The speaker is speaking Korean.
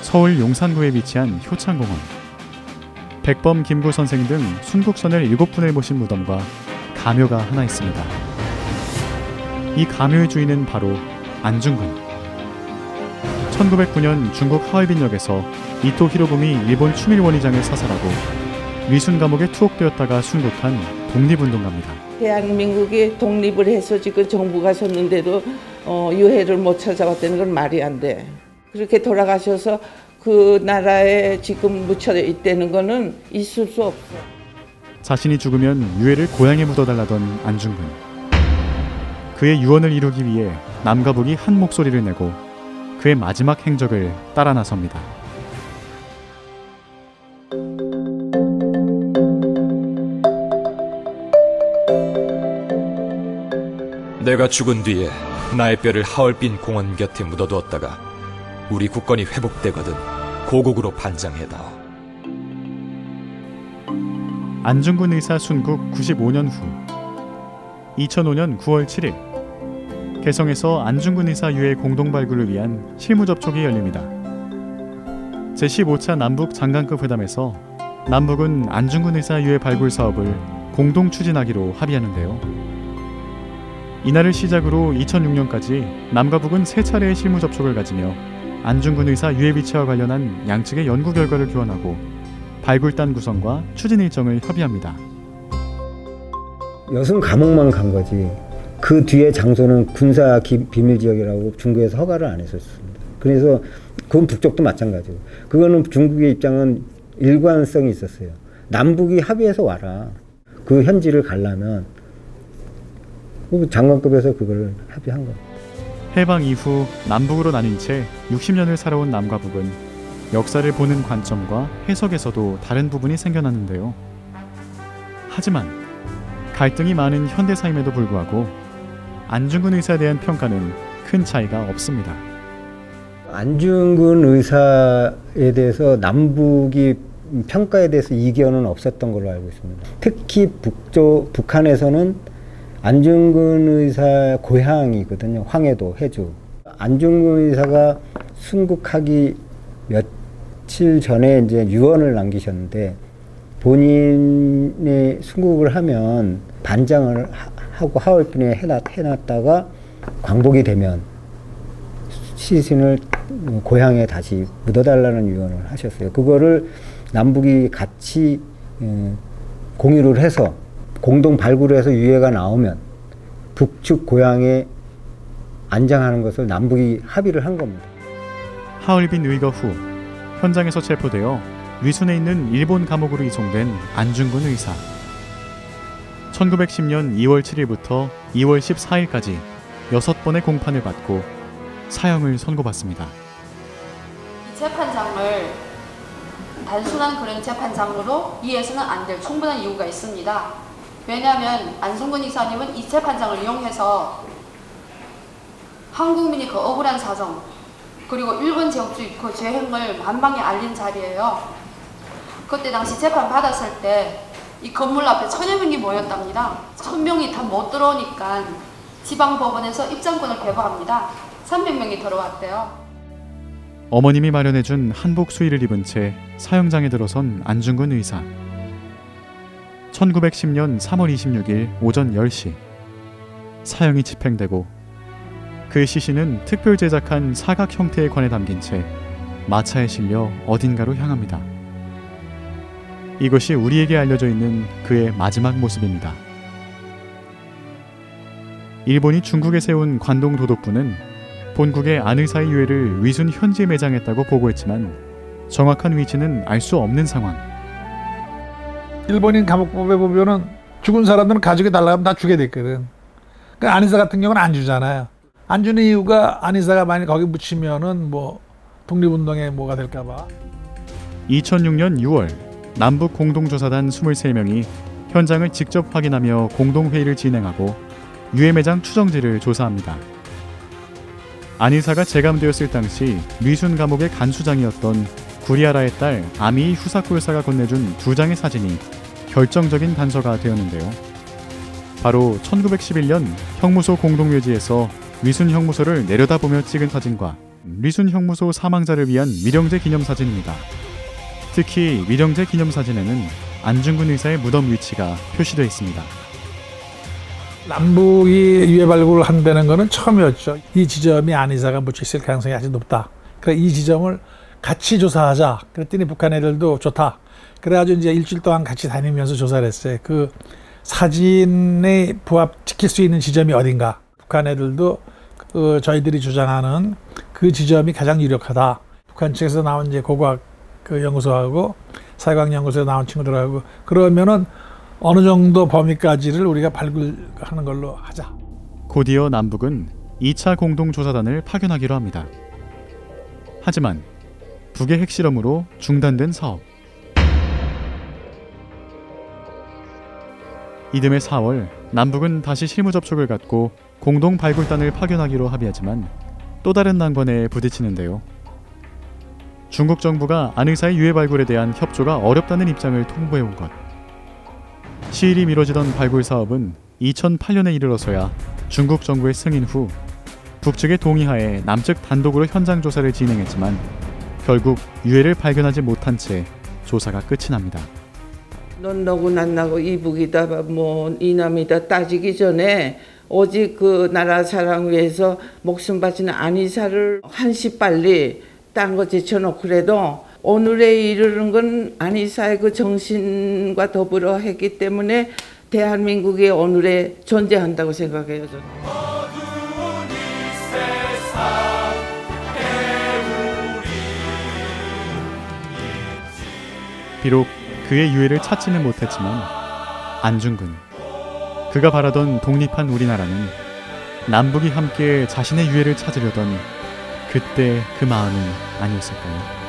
서울 용산구에 위치한 효창공원. 백범, 김구 선생 등 순국선을 7분을 모신 무덤과 가묘가 하나 있습니다. 이 가묘의 주인은 바로 안중근. 1909년 중국 하얼빈역에서 이토 히로부미 일본 충일원의장을 사살하고 위순 감옥에 투옥되었다가 순국한 독립운동가입니다. 대한민국이 독립을 해서 지금 정부가 섰는데도 유해를 못 찾아왔다는 건 말이 안 돼. 그렇게 돌아가셔서 그 나라에 지금 묻혀 있다는 거는 있을 수 없어. 자신이 죽으면 유해를 고향에 묻어달라던 안중근. 그의 유언을 이루기 위해 남과 북이 한 목소리를 내고 그의 마지막 행적을 따라 나섭니다. 내가 죽은 뒤에 나의 뼈를 하얼빈 공원 곁에 묻어두었다가 우리 국권이 회복되거든 고국으로 반장해다오. 안중근 의사 순국 95년 후 2005년 9월 7일 개성에서 안중근 의사 유해 공동 발굴을 위한 실무 접촉이 열립니다. 제15차 남북 장관급 회담에서 남북은 안중근 의사 유해 발굴 사업을 공동 추진하기로 합의하는데요. 이날을 시작으로 2006년까지 남과 북은 3차례의 실무 접촉을 가지며 안중근 의사 유해 비치와 관련한 양측의 연구 결과를 교환하고 발굴단 구성과 추진 일정을 협의합니다. 여순 감옥만 간 거지. 그 뒤에 장소는 군사 비밀지역이라고 중국에서 허가를 안 했었습니다. 그래서 그건 북쪽도 마찬가지고. 그거는 중국의 입장은 일관성이 있었어요. 남북이 합의해서 와라. 그 현지를 가려면 장관급에서 그걸 합의한 겁니다. 해방 이후 남북으로 나뉜 채 60년을 살아온 남과 북은 역사를 보는 관점과 해석에서도 다른 부분이 생겨났는데요. 하지만 갈등이 많은 현대사임에도 불구하고 안중근 의사에 대한 평가는 큰 차이가 없습니다. 안중근 의사에 대해서 남북이 평가에 대해서 이견은 없었던 걸로 알고 있습니다. 특히 북한에서는 안중근 의사 고향이거든요. 황해도, 해주. 안중근 의사가 순국하기 며칠 전에 이제 유언을 남기셨는데 본인이 순국을 하면 반장을 하고 하얼빈에 해놨다가 광복이 되면 시신을 고향에 다시 묻어달라는 유언을 하셨어요. 그거를 남북이 같이 공유를 해서 공동 발굴을 해서 유해가 나오면 북측 고향에 안장하는 것을 남북이 합의를 한 겁니다. 하얼빈 의거 후 현장에서 체포되어 위순에 있는 일본 감옥으로 이송된 안중근 의사. 1910년 2월 7일부터 2월 14일까지 6번의 공판을 받고 사형을 선고받습니다. 이 재판장을 단순한 그런 재판장으로 이해해서는 안 될 충분한 이유가 있습니다. 왜냐하면 안중근 이사님은 이 재판장을 이용해서 한국민이 그 억울한 사정 그리고 일본 제국주의 그 죄행을 만방에 알린 자리예요. 그때 당시 재판 받았을 때 이 건물 앞에 1000여 명이 모였답니다. 1000명이 다 못 들어오니까 지방법원에서 입장권을 배부합니다. 300명이 들어왔대요. 어머님이 마련해준 한복 수의를 입은 채 사형장에 들어선 안중근 의사. 1910년 3월 26일 오전 10시 사형이 집행되고 그 시신은 특별 제작한 사각 형태의 관에 담긴 채 마차에 실려 어딘가로 향합니다. 이것이 우리에게 알려져 있는 그의 마지막 모습입니다. 일본이 중국에 세운 관동 도독부는 본국의 안 의사의 유해를 위순 현지에 매장했다고 보고했지만 정확한 위치는 알 수 없는 상황. 일본인 감옥법에 보면은 죽은 사람들은 가족이 달라고 하면 다 주게 됐거든. 그 안의사 같은 경우는 안 주잖아요. 안 주는 이유가 안의사가 만약 거기 묻히면은 뭐 독립운동에 뭐가 될까봐. 2006년 6월 남북 공동조사단 23명이 현장을 직접 확인하며 공동회의를 진행하고 유해 매장 추정지를 조사합니다. 안 의사가 재감되었을 당시 리순 감옥의 간수장이었던 구리아라의 딸 아미이 후사코 여사가 건네준 2장의 사진이 결정적인 단서가 되었는데요. 바로 1911년 형무소 공동묘지에서 위순 형무소를 내려다보며 찍은 사진과 리순 형무소 사망자를 위한 위령제 기념사진입니다. 특히 위령제 기념사진에는 안중근 의사의 무덤 위치가 표시되어 있습니다. 남북이 유해 발굴을 한다는 것은 처음이었죠. 이 지점이 안 의사가 묻혀 있을 가능성이 아주 높다. 그래서 이 지점을 같이 조사하자. 그랬더니 북한 애들도 좋다. 그래가지고 이제 일주일 동안 같이 다니면서 조사를 했어요. 그 사진에 부합시킬 수 있는 지점이 어딘가. 북한 애들도 저희들이 주장하는 그 지점이 가장 유력하다. 북한 측에서 나온 이제 고고학 그 연구소하고 사회과학연구소에 나온 친구들하고 그러면은 어느 정도 범위까지를 우리가 발굴하는 걸로 하자. 곧이어 남북은 2차 공동조사단을 파견하기로 합니다. 하지만 북의 핵실험으로 중단된 사업. 이듬해 4월 남북은 다시 실무 접촉을 갖고 공동 발굴단을 파견하기로 합의하지만 또 다른 난관에 부딪히는데요. 중국 정부가 안 의사의 유해 발굴에 대한 협조가 어렵다는 입장을 통보해온 것. 시일이 미뤄지던 발굴 사업은 2008년에 이르러서야 중국 정부의 승인 후 북측의 동의하에 남측 단독으로 현장 조사를 진행했지만 결국 유해를 발견하지 못한 채 조사가 끝이 납니다. 넌 너고 난 나고 이북이다 뭐 이남이다 따지기 전에 오직 그 나라 사랑 위해서 목숨 바치는 안 의사를 한시 빨리 딴 거 제쳐놓고 그래도 오늘에 이르는 건 안 의사의 그 정신과 더불어 했기 때문에 대한민국의 오늘에 존재한다고 생각해요. 저는. 비록 그의 유해를 찾지는 못했지만 안중근, 그가 바라던 독립한 우리나라는 남북이 함께 자신의 유해를 찾으려던 그때 그 마음이 아니었을까요?